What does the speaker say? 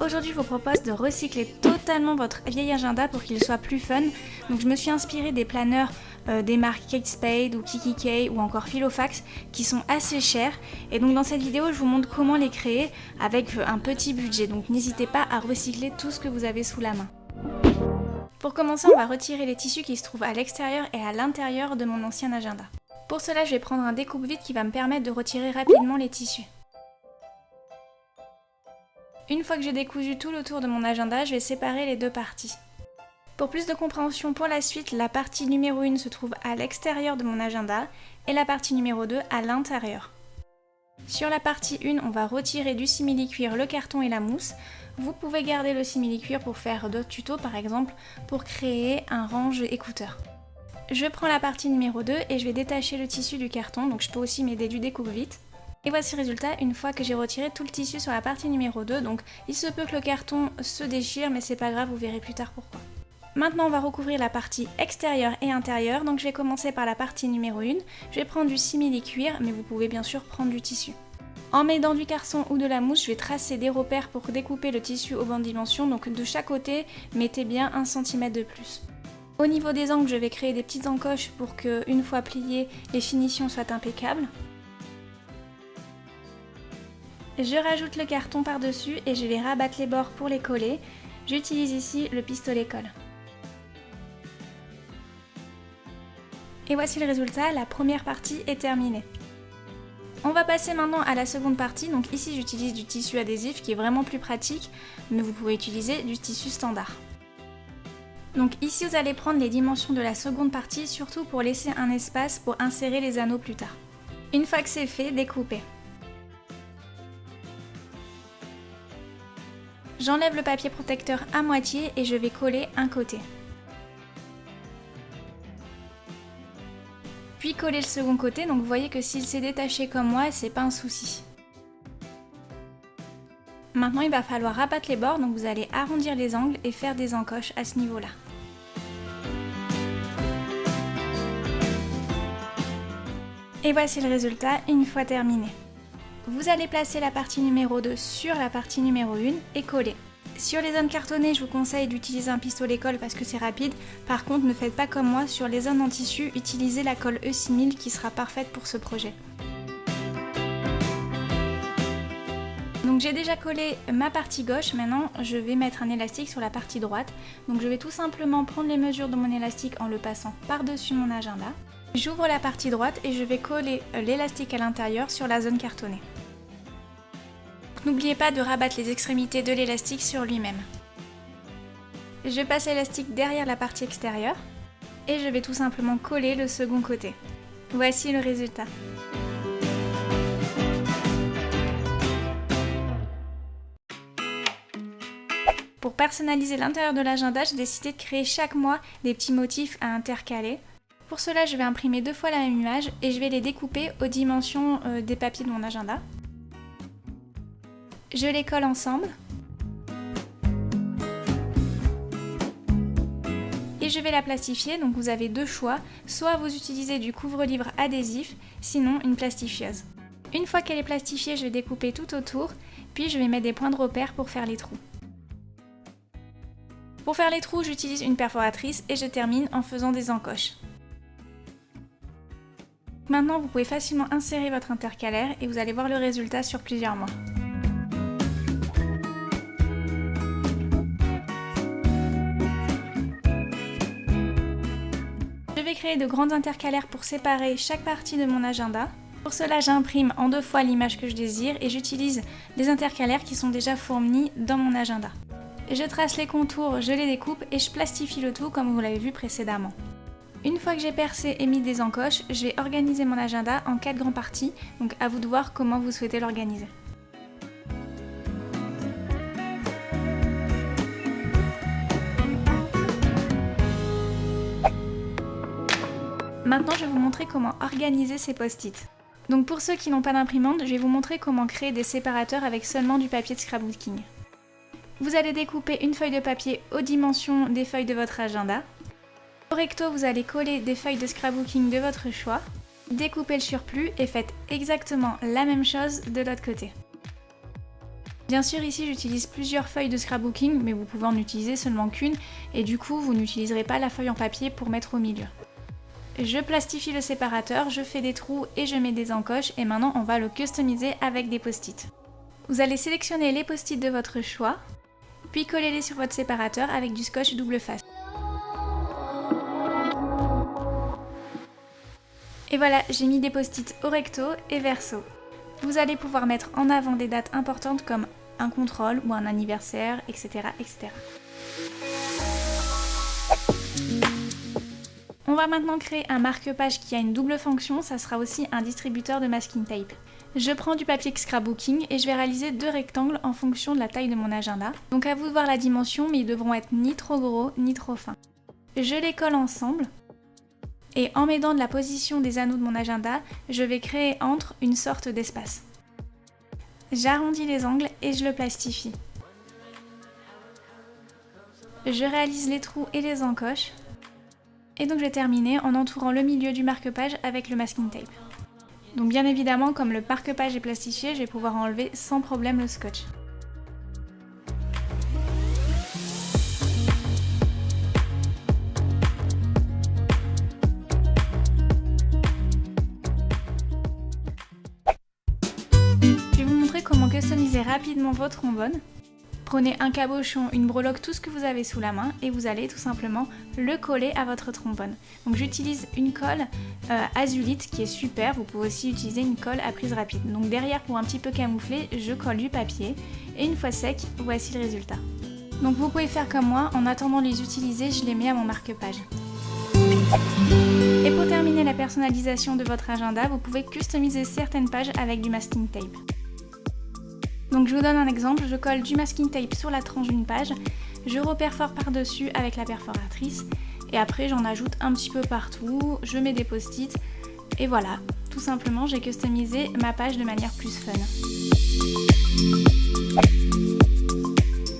aujourd'hui je vous propose de recycler totalement votre vieil agenda pour qu'il soit plus fun. Donc je me suis inspirée des planeurs des marques Kate Spade ou Kikki.K ou encore Filofax qui sont assez chers. Et donc dans cette vidéo je vous montre comment les créer avec un petit budget. Donc n'hésitez pas à recycler tout ce que vous avez sous la main. Pour commencer, on va retirer les tissus qui se trouvent à l'extérieur et à l'intérieur de mon ancien agenda. Pour cela, je vais prendre un découpe-vide qui va me permettre de retirer rapidement les tissus. Une fois que j'ai décousu tout le tour de mon agenda, je vais séparer les deux parties. Pour plus de compréhension pour la suite, la partie numéro 1 se trouve à l'extérieur de mon agenda et la partie numéro 2 à l'intérieur. Sur la partie 1, on va retirer du simili-cuir le carton et la mousse. Vous pouvez garder le simili-cuir pour faire d'autres tutos, par exemple pour créer un range écouteur. Je prends la partie numéro 2 et je vais détacher le tissu du carton, donc je peux aussi m'aider du découpe-vite. Et voici le résultat une fois que j'ai retiré tout le tissu sur la partie numéro 2, donc il se peut que le carton se déchire mais c'est pas grave, vous verrez plus tard pourquoi. Maintenant on va recouvrir la partie extérieure et intérieure, donc je vais commencer par la partie numéro 1, je vais prendre du simili-cuir mais vous pouvez bien sûr prendre du tissu. En m'aidant du carton ou de la mousse, je vais tracer des repères pour découper le tissu aux bonnes dimensions, donc de chaque côté mettez bien 1 cm de plus. Au niveau des angles, je vais créer des petites encoches pour que, une fois pliées, les finitions soient impeccables. Je rajoute le carton par-dessus et je vais rabattre les bords pour les coller. J'utilise ici le pistolet colle. Et voici le résultat, la première partie est terminée. On va passer maintenant à la seconde partie, donc ici j'utilise du tissu adhésif qui est vraiment plus pratique, mais vous pouvez utiliser du tissu standard. Donc ici vous allez prendre les dimensions de la seconde partie, surtout pour laisser un espace pour insérer les anneaux plus tard. Une fois que c'est fait, découpez. J'enlève le papier protecteur à moitié et je vais coller un côté. Puis coller le second côté, donc vous voyez que s'il s'est détaché comme moi, c'est pas un souci. Maintenant il va falloir rabattre les bords, donc vous allez arrondir les angles et faire des encoches à ce niveau-là. Et voici le résultat une fois terminé. Vous allez placer la partie numéro 2 sur la partie numéro 1 et coller. Sur les zones cartonnées, je vous conseille d'utiliser un pistolet colle parce que c'est rapide. Par contre, ne faites pas comme moi, sur les zones en tissu, utilisez la colle E6000 qui sera parfaite pour ce projet. Donc j'ai déjà collé ma partie gauche, maintenant je vais mettre un élastique sur la partie droite. Donc je vais tout simplement prendre les mesures de mon élastique en le passant par-dessus mon agenda. J'ouvre la partie droite et je vais coller l'élastique à l'intérieur sur la zone cartonnée. N'oubliez pas de rabattre les extrémités de l'élastique sur lui-même. Je passe l'élastique derrière la partie extérieure et je vais tout simplement coller le second côté. Voici le résultat. Pour personnaliser l'intérieur de l'agenda, j'ai décidé de créer chaque mois des petits motifs à intercaler. Pour cela, je vais imprimer 2 fois la même image et je vais les découper aux dimensions des papiers de mon agenda. Je les colle ensemble. Et je vais la plastifier, donc vous avez 2 choix. Soit vous utilisez du couvre-livre adhésif, sinon une plastifieuse. Une fois qu'elle est plastifiée, je vais découper tout autour, puis je vais mettre des points de repère pour faire les trous. Pour faire les trous, j'utilise une perforatrice et je termine en faisant des encoches. Maintenant, vous pouvez facilement insérer votre intercalaire et vous allez voir le résultat sur plusieurs mois. Je vais créer de grandes intercalaires pour séparer chaque partie de mon agenda. Pour cela, j'imprime en 2 fois l'image que je désire et j'utilise les intercalaires qui sont déjà fournis dans mon agenda. Je trace les contours, je les découpe et je plastifie le tout comme vous l'avez vu précédemment. Une fois que j'ai percé et mis des encoches, je vais organiser mon agenda en 4 grandes parties, donc à vous de voir comment vous souhaitez l'organiser. Maintenant, je vais vous montrer comment organiser ces post-it. Donc pour ceux qui n'ont pas d'imprimante, je vais vous montrer comment créer des séparateurs avec seulement du papier de scrapbooking. Vous allez découper une feuille de papier aux dimensions des feuilles de votre agenda. Au recto, vous allez coller des feuilles de scrapbooking de votre choix. Découpez le surplus et faites exactement la même chose de l'autre côté. Bien sûr, ici j'utilise plusieurs feuilles de scrapbooking, mais vous pouvez en utiliser seulement qu'une, et du coup vous n'utiliserez pas la feuille en papier pour mettre au milieu. Je plastifie le séparateur, je fais des trous et je mets des encoches, et maintenant on va le customiser avec des post-it. Vous allez sélectionner les post-it de votre choix, puis collez-les sur votre séparateur avec du scotch double face. Et voilà, j'ai mis des post-it au recto et verso. Vous allez pouvoir mettre en avant des dates importantes comme un contrôle ou un anniversaire, etc. etc. On va maintenant créer un marque-page qui a une double fonction, ça sera aussi un distributeur de masking tape. Je prends du papier scrapbooking et je vais réaliser 2 rectangles en fonction de la taille de mon agenda. Donc à vous de voir la dimension, mais ils devront être ni trop gros ni trop fins. Je les colle ensemble et en m'aidant de la position des anneaux de mon agenda, je vais créer entre une sorte d'espace. J'arrondis les angles et je le plastifie. Je réalise les trous et les encoches. Et donc je vais terminer en entourant le milieu du marque-page avec le masking tape. Donc bien évidemment, comme le marque-page est plastifié, je vais pouvoir enlever sans problème le scotch. Je vais vous montrer comment customiser rapidement votre trombone. Prenez un cabochon, une breloque, tout ce que vous avez sous la main et vous allez tout simplement le coller à votre trombone. Donc j'utilise une colle azulite qui est super, vous pouvez aussi utiliser une colle à prise rapide. Donc derrière, pour un petit peu camoufler, je colle du papier et une fois sec, voici le résultat. Donc vous pouvez faire comme moi, en attendant de les utiliser, je les mets à mon marque-page. Et pour terminer la personnalisation de votre agenda, vous pouvez customiser certaines pages avec du masking tape. Donc je vous donne un exemple, je colle du masking tape sur la tranche d'une page, je reperfore par-dessus avec la perforatrice et après j'en ajoute un petit peu partout, je mets des post-it et voilà, tout simplement j'ai customisé ma page de manière plus fun.